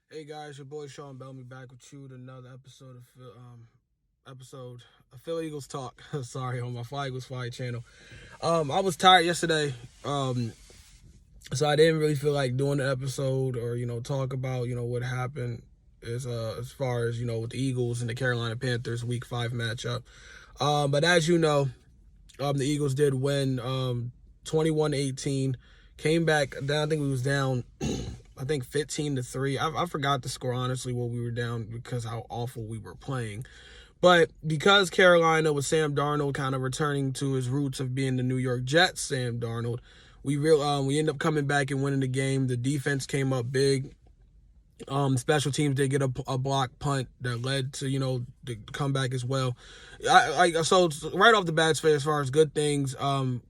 Hey guys, your boy Sean Bellamy back with you with another episode of Philly Eagles Talk. Sorry, on my Fly Eagles Fly channel. I was tired yesterday, so I didn't really feel like doing the episode or talk about what happened as far as with the Eagles and the Carolina Panthers Week 5 matchup. But as you know, the Eagles did win 21-18. Came back down. I think we was down. I think 15-3. I forgot the score, honestly, what we were down because how awful we were playing. But because Carolina, with Sam Darnold kind of returning to his roots of being the New York Jets, Sam Darnold, we ended up coming back and winning the game. The defense came up big. Special teams did get a block punt that led to the comeback as well. So right off the bat, as far as good things, like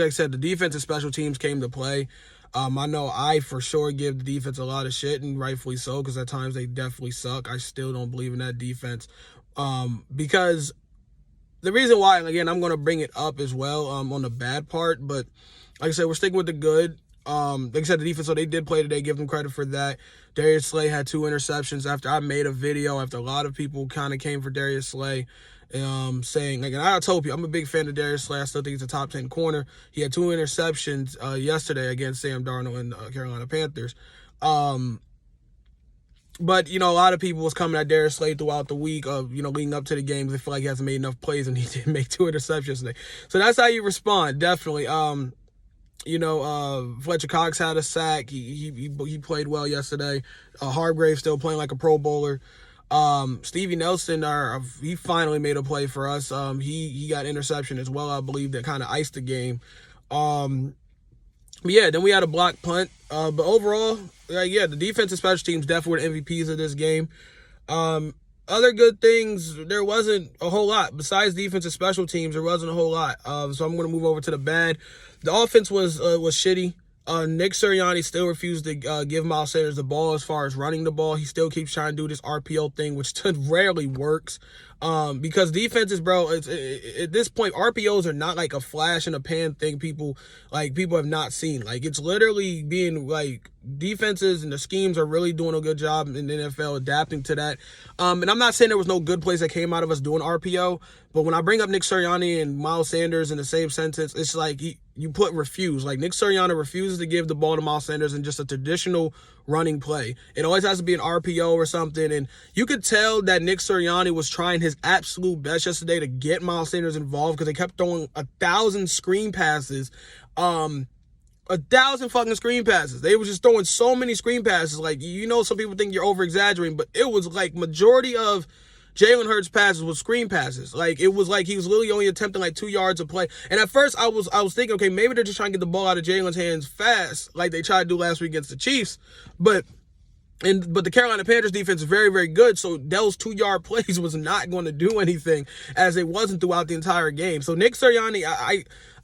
I said, the defense and special teams came to play. I know I for sure give the defense a lot of shit, and rightfully so, because at times they definitely suck. I still don't believe in that defense. Because the reason why, and again, I'm going to bring it up as well on the bad part, but like I said, we're sticking with the good. Like I said, the defense, so they did play today, give them credit for that. Darius Slay had 2 interceptions after I made a video, after a lot of people kind of came for Darius Slay. Saying, like, and I told you, I'm a big fan of Darius Slay. I still think he's a top 10 corner. He had 2 interceptions yesterday against Sam Darnold and the Carolina Panthers. But, a lot of people was coming at Darius Slay throughout the week of, leading up to the games. They feel like he hasn't made enough plays, and he didn't make 2 interceptions today. So that's how you respond, definitely. Fletcher Cox had a sack. He played well yesterday. Hargrave still playing like a Pro Bowler. Stevie Nelson, he finally made a play for us. He got interception as well, I believe, that kind of iced the game. But yeah, then we had a block punt. But overall, the defense and special teams definitely were the MVPs of this game. Other good things, there wasn't a whole lot. Besides defense and special teams, there wasn't a whole lot. So I'm going to move over to the bad. The offense was shitty. Nick Sirianni still refused to give Miles Sanders the ball as far as running the ball. He still keeps trying to do this RPO thing, which rarely works. Because defenses, bro, at this point, RPOs are not like a flash in a pan thing people have not seen. Like, it's literally being like defenses and the schemes are really doing a good job in the NFL adapting to that. And I'm not saying there was no good plays that came out of us doing RPO, but when I bring up Nick Sirianni and Miles Sanders in the same sentence, it's like you put refuse. Like, Nick Sirianni refuses to give the ball to Miles Sanders in just a traditional running play. It always has to be an RPO or something. And you could tell that Nick Sirianni was trying his absolute best yesterday to get Miles Sanders involved because they kept throwing 1,000 screen passes. 1,000 fucking screen passes. They were just throwing so many screen passes. Like, some people think you're over-exaggerating, but it was like majority of Jalen Hurts' passes was screen passes. Like, it was like he was literally only attempting like 2 yards of play. And at first I was thinking, okay, maybe they're just trying to get the ball out of Jalen's hands fast, like they tried to do last week against the Chiefs. But the Carolina Panthers defense is very, very good, so those 2-yard plays was not going to do anything, as it wasn't throughout the entire game. So Nick Sirianni,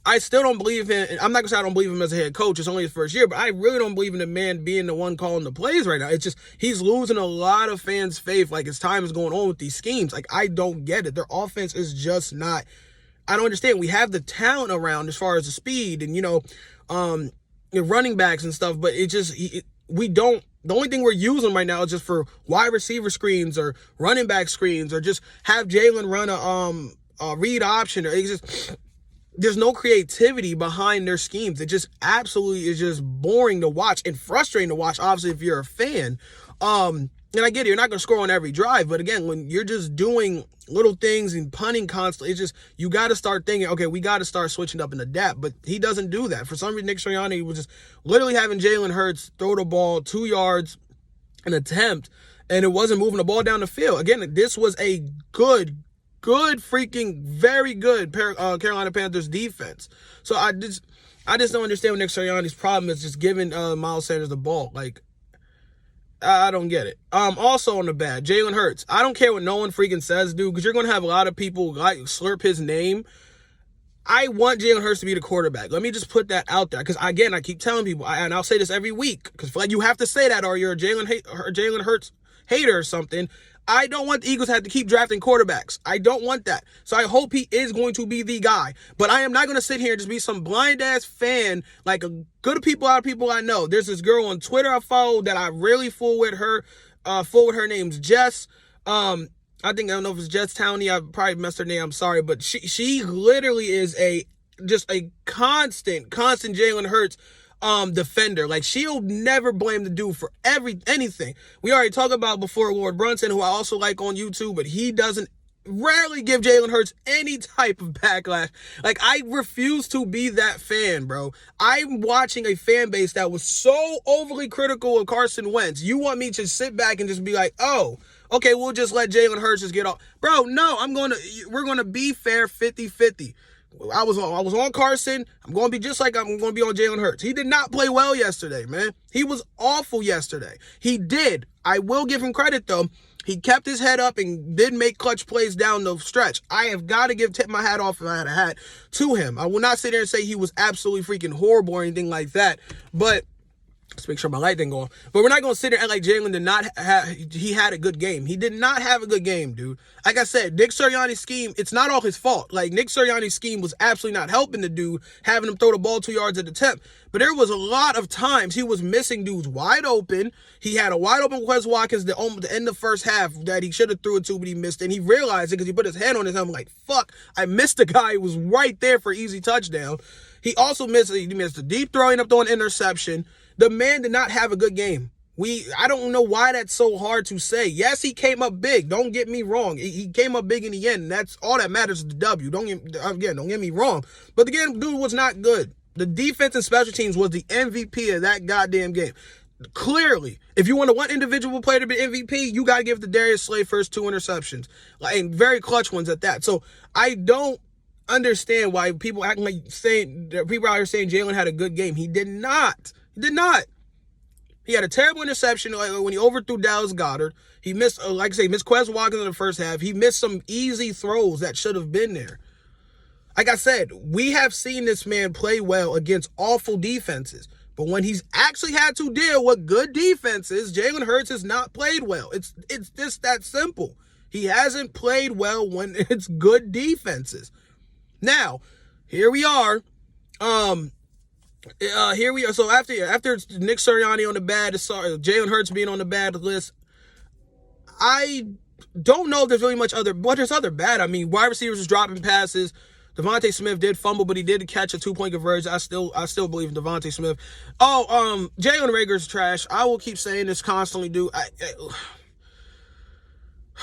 I still don't believe him. I'm not going to say I don't believe him as a head coach. It's only his first year, but I really don't believe in the man being the one calling the plays right now. It's just he's losing a lot of fans' faith, like, as time is going on with these schemes. Like, I don't get it. Their offense is just not – I don't understand. We have the talent around as far as the speed and, the running backs and stuff, but we don't – the only thing we're using right now is just for wide receiver screens or running back screens, or just have Jalen run a read option. Or there's no creativity behind their schemes. It just absolutely is just boring to watch and frustrating to watch, obviously, if you're a fan. And I get it, you're not going to score on every drive, but again, when you're just doing little things and punting constantly, it's just, you got to start thinking, okay, we got to start switching up and adapt, but he doesn't do that. For some reason, Nick Sirianni was just literally having Jalen Hurts throw the ball 2 yards an attempt, and it wasn't moving the ball down the field. Again, this was a good freaking very good Carolina Panthers defense. So I just don't understand what Nick Sirianni's problem is, just giving Miles Sanders the ball. Like, I don't get it. Also on the bad, Jalen Hurts. I don't care what no one freaking says, dude, because you're going to have a lot of people like slurp his name. I want Jalen Hurts to be the quarterback. Let me just put that out there, because again, I keep telling people, and I'll say this every week, because like you have to say that or you're a Jalen Hurts hater or something. I don't want the Eagles to have to keep drafting quarterbacks. I don't want that. So I hope he is going to be the guy. But I am not going to sit here and just be some blind-ass fan like a good people out of people I know. There's this girl on Twitter I follow that I really fool with her. Her name's Jess. I don't know if it's Jess Towney. I probably messed her name. I'm sorry. But she literally is just a constant Jalen Hurts defender. Like, she'll never blame the dude for anything. We already talked about before Lord Brunson, who I also like on YouTube, but he doesn't rarely give Jalen Hurts any type of backlash. Like, I refuse to be that fan, bro. I'm watching a fan base that was so overly critical of Carson Wentz. You want me to sit back and just be like, oh, okay, we'll just let Jalen Hurts just get off. Bro, no, we're going to be fair 50-50. I was on Carson. I'm going to be just like I'm going to be on Jalen Hurts. He did not play well yesterday, man. He was awful yesterday. He did. I will give him credit, though. He kept his head up and did make clutch plays down the stretch. I have got to tip my hat off if I had a hat to him. I will not sit there and say he was absolutely freaking horrible or anything like that, but let's make sure my light didn't go on. But we're not going to sit there and act like Jalen did not he had a good game. He did not have a good game, dude. Like I said, Nick Sirianni's scheme, it's not all his fault. Like, Nick Sirianni's scheme was absolutely not helping the dude, having him throw the ball 2 yards at the tip. But there was a lot of times he was missing dudes wide open. He had a wide open Quez Watkins the end of the first half that he should have threw it to, but he missed. And he realized it because he put his hand on his helmet like, fuck, I missed the guy who was right there for easy touchdown. He also missed a deep throw, ended up throwing an interception. The man did not have a good game. I don't know why that's so hard to say. Yes, he came up big. Don't get me wrong. He came up big in the end. And that's all that matters is the W. Don't get me wrong. But again, dude was not good. The defense and special teams was the MVP of that goddamn game. Clearly, if you want one individual player to be MVP, you got to give the Darius Slay first 2 interceptions. And very clutch ones at that. So I don't understand why people acting like people out here saying Jalen had a good game. He did not. He did not. He had a terrible interception when he overthrew Dallas Goedert. He missed, missed Quez Watkins in the first half. He missed some easy throws that should have been there. Like I said, we have seen this man play well against awful defenses. But when he's actually had to deal with good defenses, Jalen Hurts has not played well. It's just that simple. He hasn't played well when it's good defenses. Now, here we are. So after Nick Sirianni on the bad, Jalen Hurts being on the bad list, I don't know if there's really much other, but there's other bad. I mean, wide receivers was dropping passes. Devontae Smith did fumble, but he did catch a 2-point conversion. I still believe in Devontae Smith. Jalen Reagor's trash. I will keep saying this constantly, dude.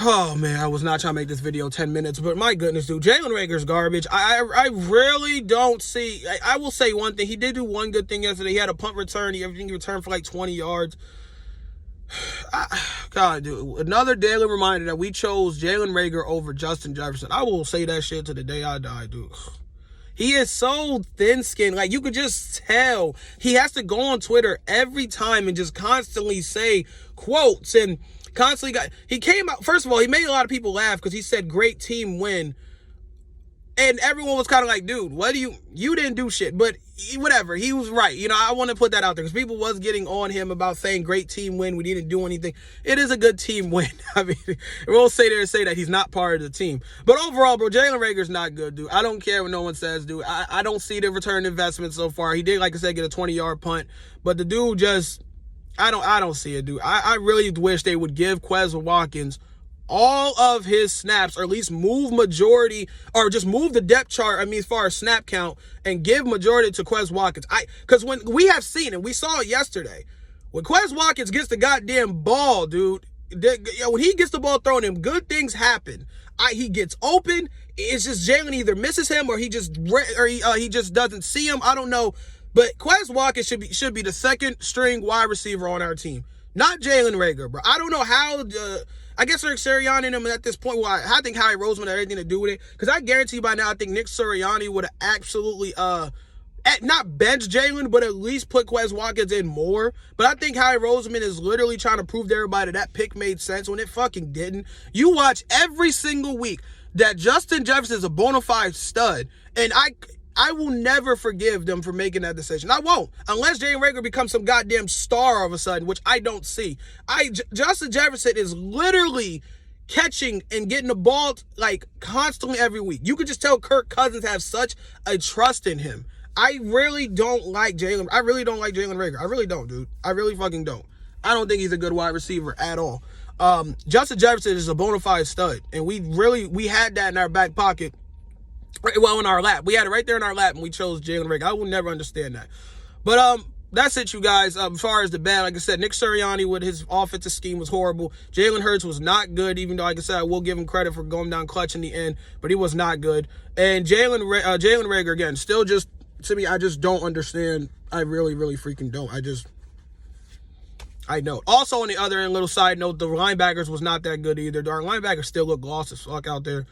Oh, man, I was not trying to make this video 10 minutes, but my goodness, dude, Jalen Reagor's garbage. I really don't see. I will say one thing. He did do one good thing yesterday. He had a punt return. He returned for like 20 yards. God, dude, another daily reminder that we chose Jalen Reagor over Justin Jefferson. I will say that shit to the day I die, dude. He is so thin-skinned. Like, you could just tell. He has to go on Twitter every time and just constantly say quotes and constantly he came out. First of all, he made a lot of people laugh because he said great team win. And everyone was kind of like, dude, what you didn't do shit. But whatever, he was right. You know, I want to put that out there because people was getting on him about saying great team win. We didn't do anything. It is a good team win. I mean, we'll say that he's not part of the team. But overall, bro, Jalen Reagor's not good, dude. I don't care what no one says, dude. I don't see the return investment so far. He did, like I said, get a 20-yard punt. But the dude just, I don't see it, dude. I really wish they would give Quez Watkins all of his snaps, or at least move majority, or just move the depth chart, I mean, as far as snap count, and give majority to Quez Watkins. Because when we have seen it, we saw it yesterday. When Quez Watkins gets the goddamn ball, dude, when he gets the ball thrown him, good things happen. He gets open. It's just Jalen either misses him or he just doesn't see him. I don't know. But Quez Watkins should be the second string wide receiver on our team, not Jalen Reagor, bro. I don't know how. I guess Nick Sirianni and him at this point, well, I think Howie Roseman had anything to do with it. Because I guarantee by now, I think Nick Sirianni would have absolutely, not benched Jalen, but at least put Quez Watkins in more. But I think Howie Roseman is literally trying to prove to everybody that pick made sense when it fucking didn't. You watch every single week that Justin Jefferson is a bona fide stud. And I will never forgive them for making that decision. I won't. Unless Jalen Reagor becomes some goddamn star all of a sudden, which I don't see. Justin Jefferson is literally catching and getting the ball like constantly every week. You could just tell Kirk Cousins has such a trust in him. I really don't like Jalen. I really don't like Jalen Reagor. I really don't, dude. I really fucking don't. I don't think he's a good wide receiver at all. Justin Jefferson is a bona fide stud, and we had that in our back pocket. Well, in our lap. We had it right there in our lap, and we chose Jalen Reagor. I will never understand that. But that's it, you guys. As far as the bad, like I said, Nick Sirianni with his offensive scheme was horrible. Jalen Hurts was not good, even though, like I said, I will give him credit for going down clutch in the end, but he was not good. And Jalen Reagor, again, still just, to me, I just don't understand. I really, really freaking don't. I know. Also, on the other end, little side note, the linebackers was not that good either. Our linebackers still look lost as fuck out there.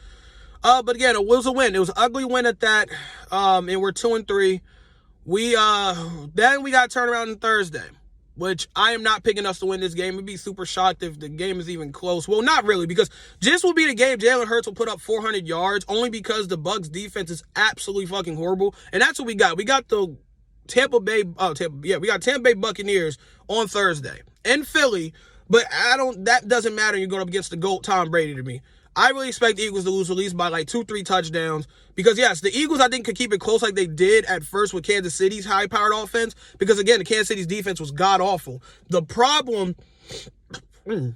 But again, it was a win. It was an ugly win at that. And we're 2-3. Then we got turned around on Thursday, which I am not picking us to win this game. I'd be super shocked if the game is even close. Well, not really, because this will be the game Jalen Hurts will put up 400 yards only because the Bucs defense is absolutely fucking horrible. And that's what we got. We got the Tampa Bay Buccaneers on Thursday in Philly, but that doesn't matter. You're going up against the GOAT Tom Brady to me. I really expect the Eagles to lose at least by like 2-3 touchdowns because, yes, the Eagles, I think, could keep it close like they did at first with Kansas City's high-powered offense because, again, the Kansas City's defense was god-awful. The problem the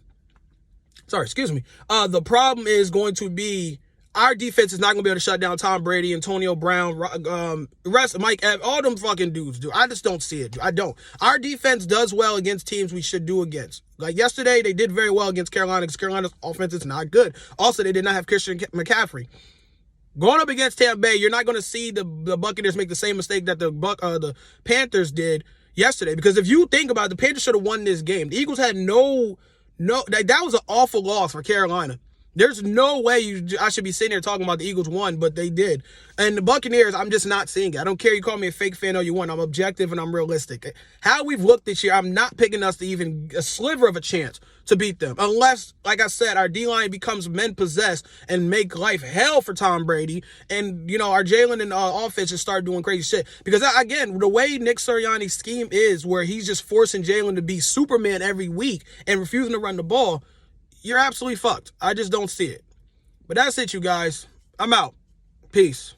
problem is going to be our defense is not going to be able to shut down Tom Brady, Antonio Brown, Mike Evans, all them fucking dudes, dude. I just don't see it, dude. I don't. Our defense does well against teams we should do against. Like yesterday, they did very well against Carolina because Carolina's offense is not good. Also, they did not have Christian McCaffrey. Going up against Tampa Bay, you're not going to see the Buccaneers make the same mistake that the Panthers did yesterday. Because if you think about it, the Panthers should have won this game. The Eagles had that was an awful loss for Carolina. There's no way I should be sitting here talking about the Eagles won, but they did. And the Buccaneers, I'm just not seeing it. I don't care you call me a fake fan or you want. I'm objective and I'm realistic. How we've looked this year, I'm not picking us to even a sliver of a chance to beat them. Unless, like I said, our D-line becomes men-possessed and make life hell for Tom Brady. And, our Jalen and offense just start doing crazy shit. Because, again, the way Nick Sirianni's scheme is where he's just forcing Jalen to be Superman every week and refusing to run the ball, you're absolutely fucked. I just don't see it. But that's it, you guys. I'm out. Peace.